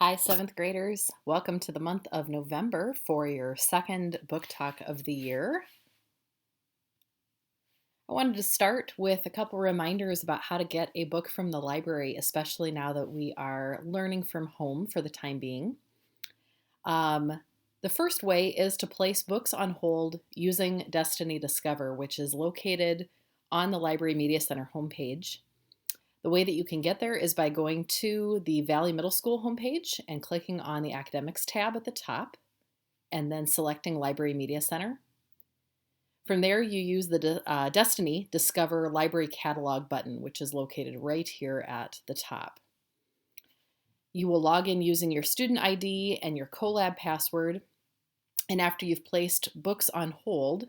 Hi, seventh graders. Welcome to the month of November for your second book talk of the year. I wanted to start with a couple reminders about how to get a book from the library, especially now that we are learning from home for the time being. Um, the first way is to place books on hold using Destiny Discover, which is located on the Library Media Center homepage. The way that you can get there is by going to the Valley Middle School homepage and clicking on the Academics tab at the top, and then selecting Library Media Center. From there, you use the Destiny Discover Library Catalog button, which is located right here at the top. You will log in using your student ID and your Colab password, and after you've placed books on hold,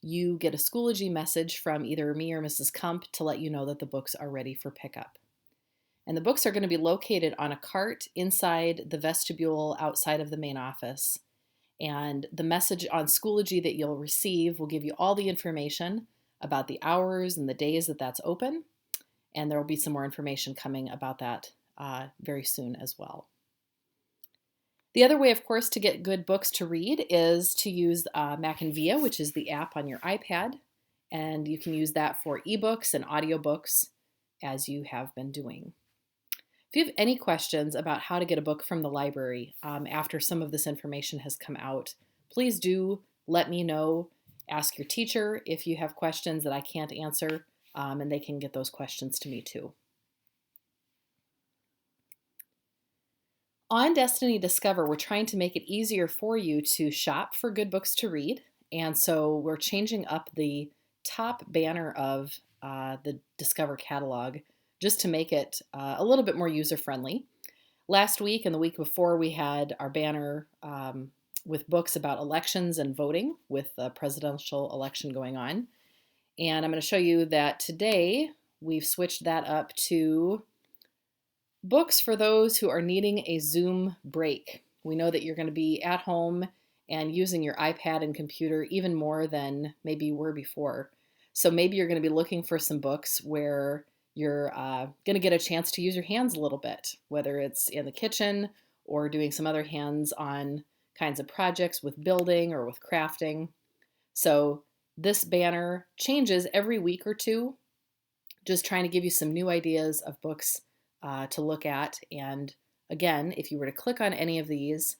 you get a Schoology message from either me or Mrs. Kump to let you know that the books are ready for pickup. And the books are going to be located on a cart inside the vestibule outside of the main office. And the message on Schoology that you'll receive will give you all the information about the hours and the days that that's open. And there will be some more information coming about that very soon as well. The other way, of course, to get good books to read is to use Mac and Via, which is the app on your iPad. And you can use that for ebooks and audiobooks as you have been doing. If you have any questions about how to get a book from the library after some of this information has come out, please do let me know. Ask your teacher if you have questions that I can't answer, and they can get those questions to me too. On Destiny Discover, we're trying to make it easier for you to shop for good books to read, and so we're changing up the top banner of the Discover catalog just to make it a little bit more user-friendly. Last week and the week before, we had our banner with books about elections and voting with the presidential election going on. And I'm going to show you that today we've switched that up to books for those who are needing a Zoom break. We know that you're going to be at home and using your iPad and computer even more than maybe you were before. So maybe you're going to be looking for some books where you're going to get a chance to use your hands a little bit, whether it's in the kitchen or doing some other hands-on kinds of projects with building or with crafting. So this banner changes every week or two, just trying to give you some new ideas of books to look at. And again, if you were to click on any of these,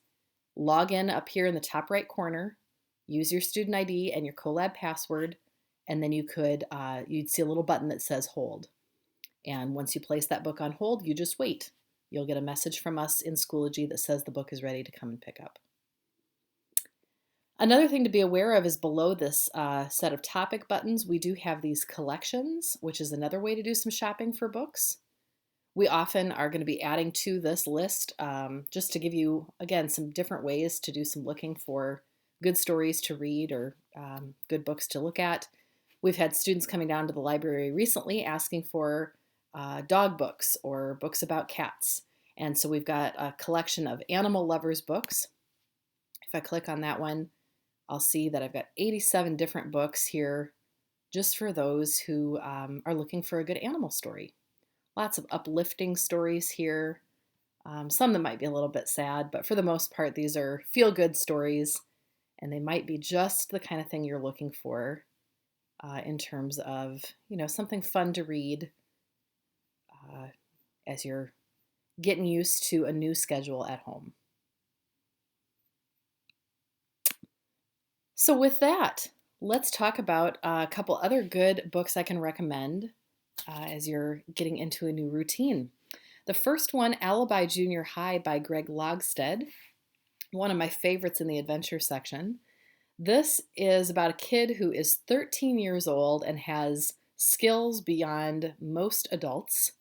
log in up here in the top right corner, use your student ID and your Colab password, and then you'd see a little button that says hold. And once you place that book on hold, you just wait. You'll get a message from us in Schoology that says the book is ready to come and pick up. Another thing to be aware of is below this set of topic buttons, we do have these collections, which is another way to do some shopping for books. We often are going to be adding to this list just to give you, again, some different ways to do some looking for good stories to read or good books to look at. We've had students coming down to the library recently asking for dog books or books about cats. And so we've got a collection of animal lovers books. If I click on that one, I'll see that I've got 87 different books here just for those who are looking for a good animal story. Lots of uplifting stories here, some that might be a little bit sad, but for the most part, these are feel-good stories, and they might be just the kind of thing you're looking for in terms of, something fun to read as you're getting used to a new schedule at home. So with that, let's talk about a couple other good books I can recommend as you're getting into a new routine. The first one, Alibi Junior High by Greg Logstead, one of my favorites in the adventure section. This is about a kid who is 13 years old and has skills beyond most adults.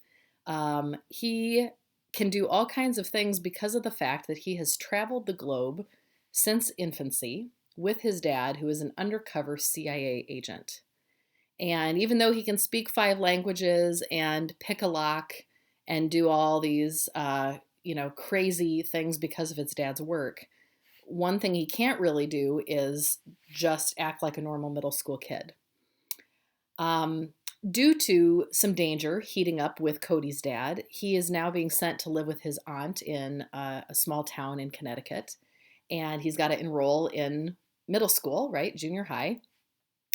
He can do all kinds of things because of the fact that he has traveled the globe since infancy with his dad, who is an undercover CIA agent. And even though he can speak 5 languages and pick a lock and do all these, crazy things because of his dad's work, one thing he can't really do is just act like a normal middle school kid. Due to some danger heating up with Cody's dad, he is now being sent to live with his aunt in a small town in Connecticut. And he's got to enroll in middle school, right? Junior high.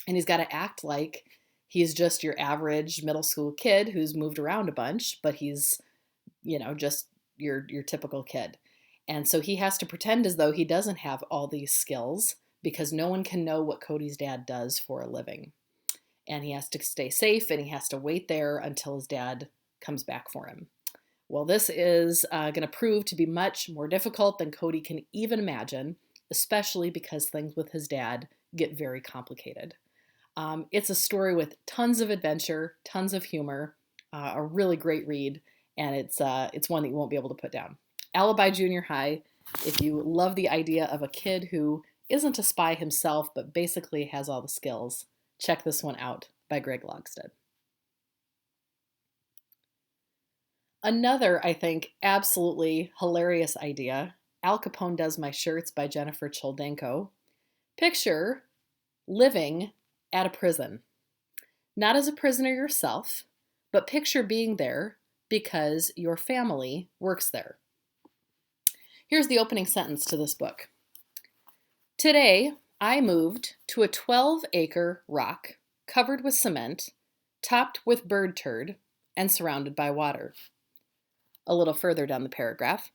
And he's got to act like he's just your average middle school kid who's moved around a bunch, but he's, just your typical kid. And so he has to pretend as though he doesn't have all these skills because no one can know what Cody's dad does for a living. And he has to stay safe and he has to wait there until his dad comes back for him. Well, this is going to prove to be much more difficult than Cody can even imagine, especially because things with his dad get very complicated. It's a story with tons of adventure, tons of humor, a really great read, and it's one that you won't be able to put down. Alibi Junior High, if you love the idea of a kid who isn't a spy himself but basically has all the skills, check this one out by Greg Logstead. Another, I think, absolutely hilarious idea, Al Capone Does My Shirts by Jennifer Choldenko. Picture living at a prison. Not as a prisoner yourself, but picture being there because your family works there. Here's the opening sentence to this book. Today, I moved to a 12-acre rock covered with cement, topped with bird turd, and surrounded by water. A little further down the paragraph,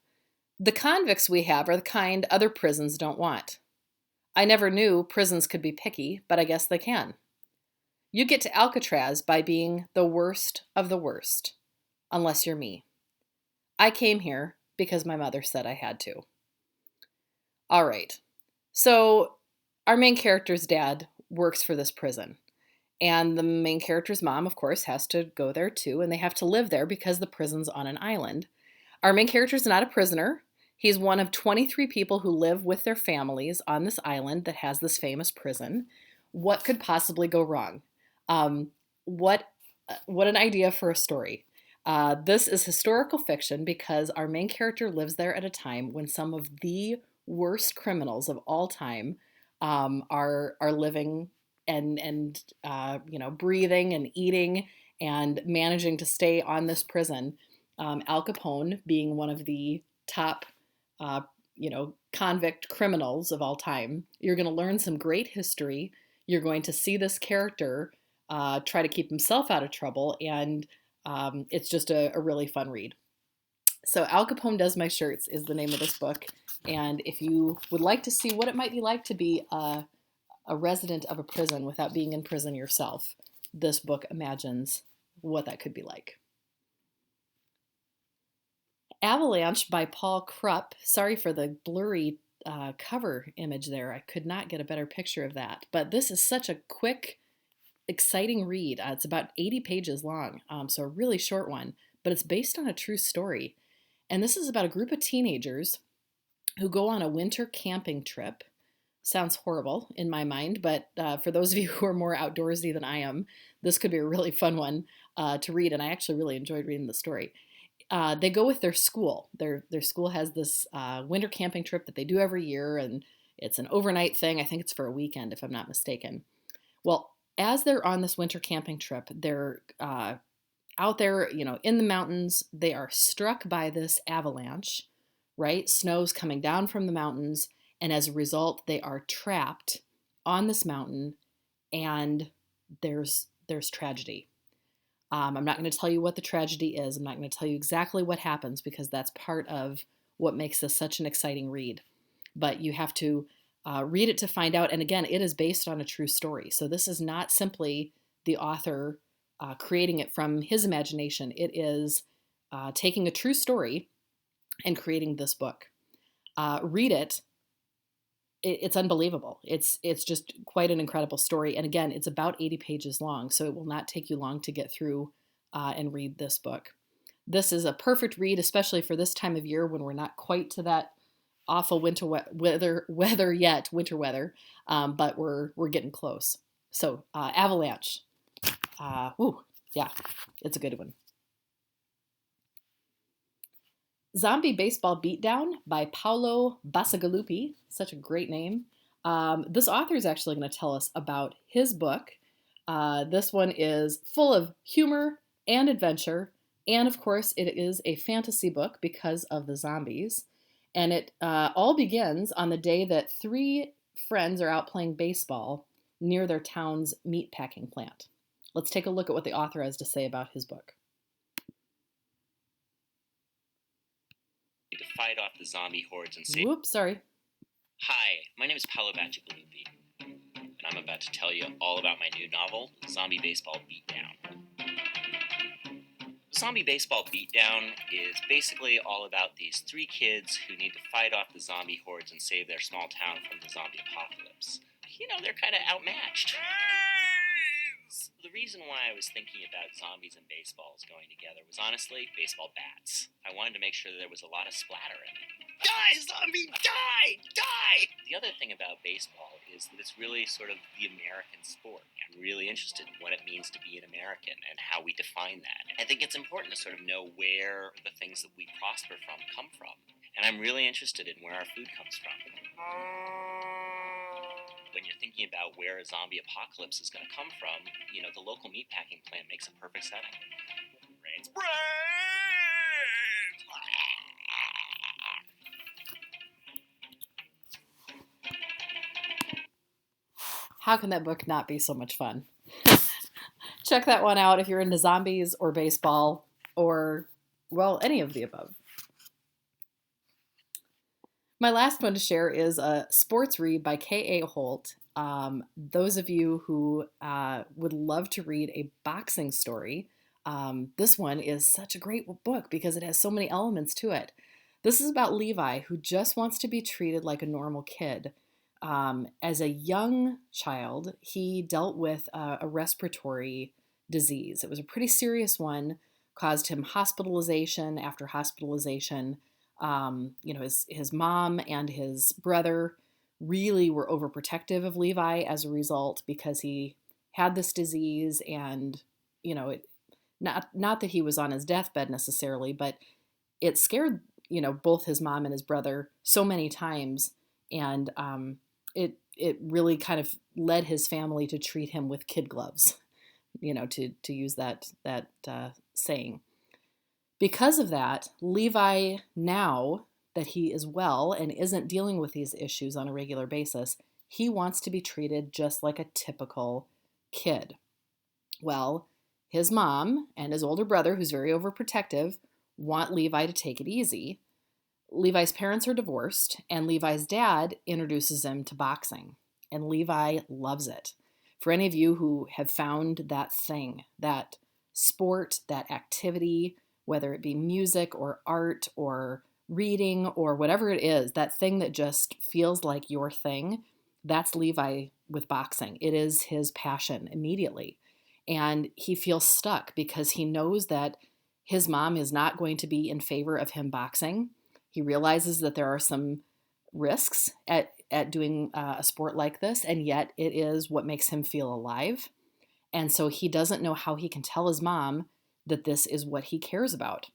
the convicts we have are the kind other prisons don't want. I never knew prisons could be picky, but I guess they can. You get to Alcatraz by being the worst of the worst, unless you're me. I came here because my mother said I had to. All right, so our main character's dad works for this prison. And the main character's mom, of course, has to go there too, and they have to live there because the prison's on an island. Our main character's not a prisoner. He's one of 23 people who live with their families on this island that has this famous prison. What could possibly go wrong? What an idea for a story. This is historical fiction because our main character lives there at a time when some of the worst criminals of all time are living and breathing and eating and managing to stay on this prison. Al Capone being one of the top, convict criminals of all time. You're going to learn some great history. You're going to see this character try to keep himself out of trouble, and it's just a really fun read. So Al Capone Does My Shirts is the name of this book, and if you would like to see what it might be like to be a resident of a prison without being in prison yourself, this book imagines what that could be like. Avalanche by Paul Krupp. Sorry for the blurry cover image there. I could not get a better picture of that. But this is such a quick, exciting read. It's about 80 pages long, so a really short one. But it's based on a true story. And this is about a group of teenagers who go on a winter camping trip. Sounds horrible in my mind, but for those of you who are more outdoorsy than I am, this could be a really fun one to read, and I actually really enjoyed reading the story. They go with their school. Their school has this winter camping trip that they do every year, and it's an overnight thing. I think it's for a weekend, if I'm not mistaken. Well, as they're on this winter camping trip, they're out there, in the mountains. They are struck by this avalanche, right? Snow's coming down from the mountains. And as a result, they are trapped on this mountain, and there's tragedy. I'm not going to tell you what the tragedy is. I'm not going to tell you exactly what happens because that's part of what makes this such an exciting read. But you have to read it to find out. And again, it is based on a true story. So this is not simply the author creating it from his imagination. It is taking a true story and creating this book. Read it. It's unbelievable. It's just quite an incredible story. And again, it's about 80 pages long, so it will not take you long to get through and read this book. This is a perfect read, especially for this time of year when we're not quite to that awful winter weather yet, but we're getting close. So Avalanche. Yeah, it's a good one. Zombie Baseball Beatdown by Paolo Bacigalupi. Such a great name. This author is actually going to tell us about his book, This one is full of humor and adventure, and of course, it is a fantasy book because of the zombies. And it all begins on the day that three friends are out playing baseball near their town's meatpacking plant. Let's take a look at what the author has to say about his book. To fight off the zombie hordes and save. Whoops, sorry. Hi, my name is Paolo Bacigalupi, and I'm about to tell you all about my new novel, Zombie Baseball Beatdown. Zombie Baseball Beatdown is basically all about these three kids who need to fight off the zombie hordes and save their small town from the zombie apocalypse. You know, they're kind of outmatched. The reason why I was thinking about zombies and baseballs going together was honestly baseball bats. I wanted to make sure that there was a lot of splatter in it. Die, zombie! Die! Die! The other thing about baseball is that it's really sort of the American sport. I'm really interested in what it means to be an American and how we define that. I think it's important to sort of know where the things that we prosper from come from. And I'm really interested in where our food comes from. When you're thinking about where a zombie apocalypse is going to come from, you know, the local meatpacking plant makes a perfect setting. Brains. How can that book not be so much fun? Check that one out if you're into zombies or baseball or, well, any of the above. My last one to share is a sports read by K.A. Holt. Those of you who would love to read a boxing story, this one is such a great book because it has so many elements to it. This is about Levi, who just wants to be treated like a normal kid. As a young child, he dealt with a respiratory disease. It was a pretty serious one, caused him hospitalization after hospitalization. His mom and his brother really were overprotective of Levi as a result because he had this disease, and not that he was on his deathbed necessarily, but it scared both his mom and his brother so many times, and it really kind of led his family to treat him with kid gloves, to use that saying. Because of that, Levi, now that he is well and isn't dealing with these issues on a regular basis, he wants to be treated just like a typical kid. Well, his mom and his older brother, who's very overprotective, want Levi to take it easy. Levi's parents are divorced, and Levi's dad introduces him to boxing, and Levi loves it. For any of you who have found that thing, that sport, that activity, whether it be music or art or reading or whatever it is, that thing that just feels like your thing, that's Levi with boxing. It is his passion immediately. And he feels stuck because he knows that his mom is not going to be in favor of him boxing. He realizes that there are some risks at doing a sport like this, and yet it is what makes him feel alive. And so he doesn't know how he can tell his mom that this is what he cares about.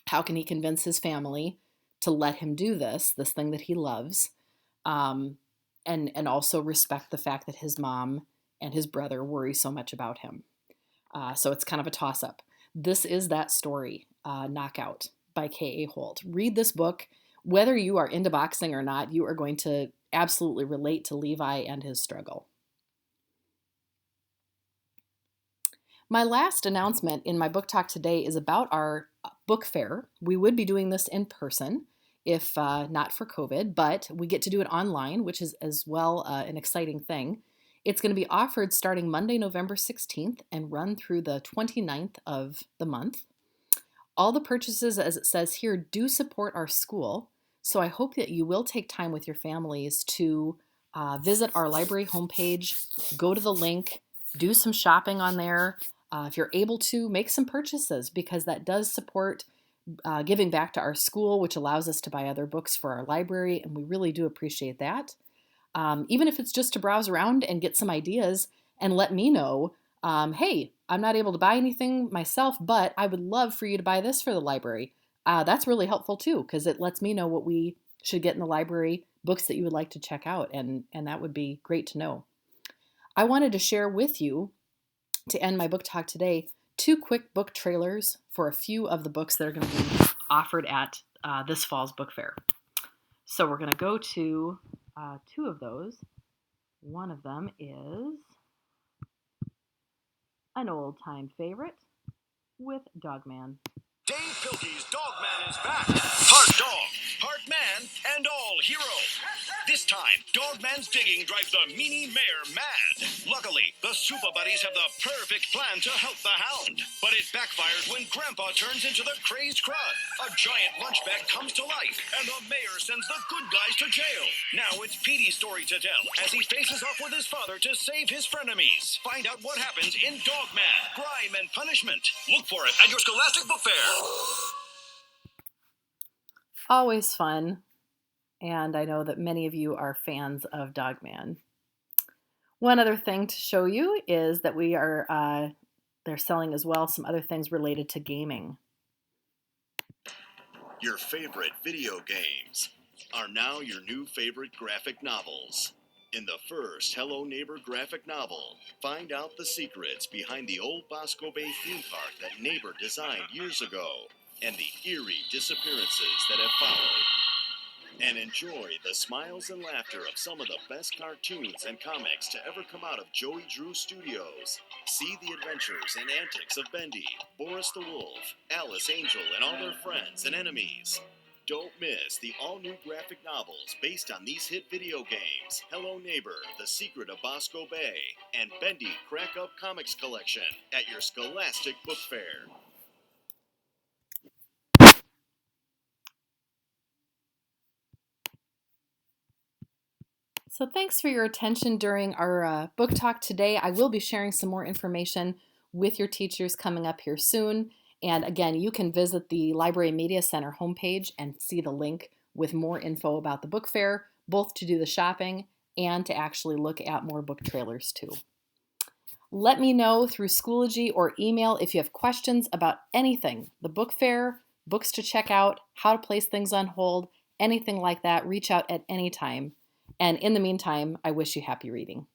How can he convince his family to let him do this thing that he loves, and also respect the fact that his mom and his brother worry so much about him. So it's kind of a toss-up. This is that story, Knockout by K.A. Holt. Read this book. Whether you are into boxing or not, you are going to absolutely relate to Levi and his struggle. My last announcement in my book talk today is about our book fair. We would be doing this in person if not for COVID, but we get to do it online, which is as well an exciting thing. It's going to be offered starting Monday, November 16th and run through the 29th of the month. All the purchases, as it says here, do support our school, so I hope that you will take time with your families to visit our library homepage, go to the link, do some shopping on there. If you're able to, make some purchases because that does support giving back to our school, which allows us to buy other books for our library, and we really do appreciate that. Even if it's just to browse around and get some ideas and let me know, hey, I'm not able to buy anything myself, but I would love for you to buy this for the library. That's really helpful too, because it lets me know what we should get in the library, books that you would like to check out, and that would be great to know. I wanted to share with you to end my book talk today, 2 quick book trailers for a few of the books that are going to be offered at this fall's book fair. So we're going to go to 2 of those. One of them is an old-time favorite with Dogman. Dave Pilkey's Dogman is back. Part dog, part man, and all hero. This time, Dogman's digging drives the meanie mayor mad. Luckily, the Super Buddies have the perfect plan to help the hound. But it backfires when Grandpa turns into the crazed crud. A giant lunch bag comes to life, and the mayor sends the good guys to jail. Now it's Petey's story to tell as he faces off with his father to save his frenemies. Find out what happens in Dogman, Grime and Punishment. Look for it at your Scholastic Book Fair. Always fun, and I know that many of you are fans of Dogman. One other thing to show you is that they're selling as well some other things related to gaming. Your favorite video games are now your new favorite graphic novels. In the first Hello Neighbor graphic novel, find out the secrets behind the old Bosco Bay theme park that Neighbor designed years ago and the eerie disappearances that have followed. And enjoy the smiles and laughter of some of the best cartoons and comics to ever come out of Joey Drew Studios. See the adventures and antics of Bendy, Boris the Wolf, Alice Angel, and all their friends and enemies. Don't miss the all-new graphic novels based on these hit video games, Hello Neighbor, The Secret of Bosco Bay, and Bendy Crack Up Comics Collection at your Scholastic Book Fair. So thanks for your attention during our book talk today. I will be sharing some more information with your teachers coming up here soon. And again, you can visit the Library Media Center homepage and see the link with more info about the book fair, both to do the shopping and to actually look at more book trailers too. Let me know through Schoology or email if you have questions about anything, the book fair, books to check out, how to place things on hold, anything like that. Reach out at any time. And in the meantime, I wish you happy reading.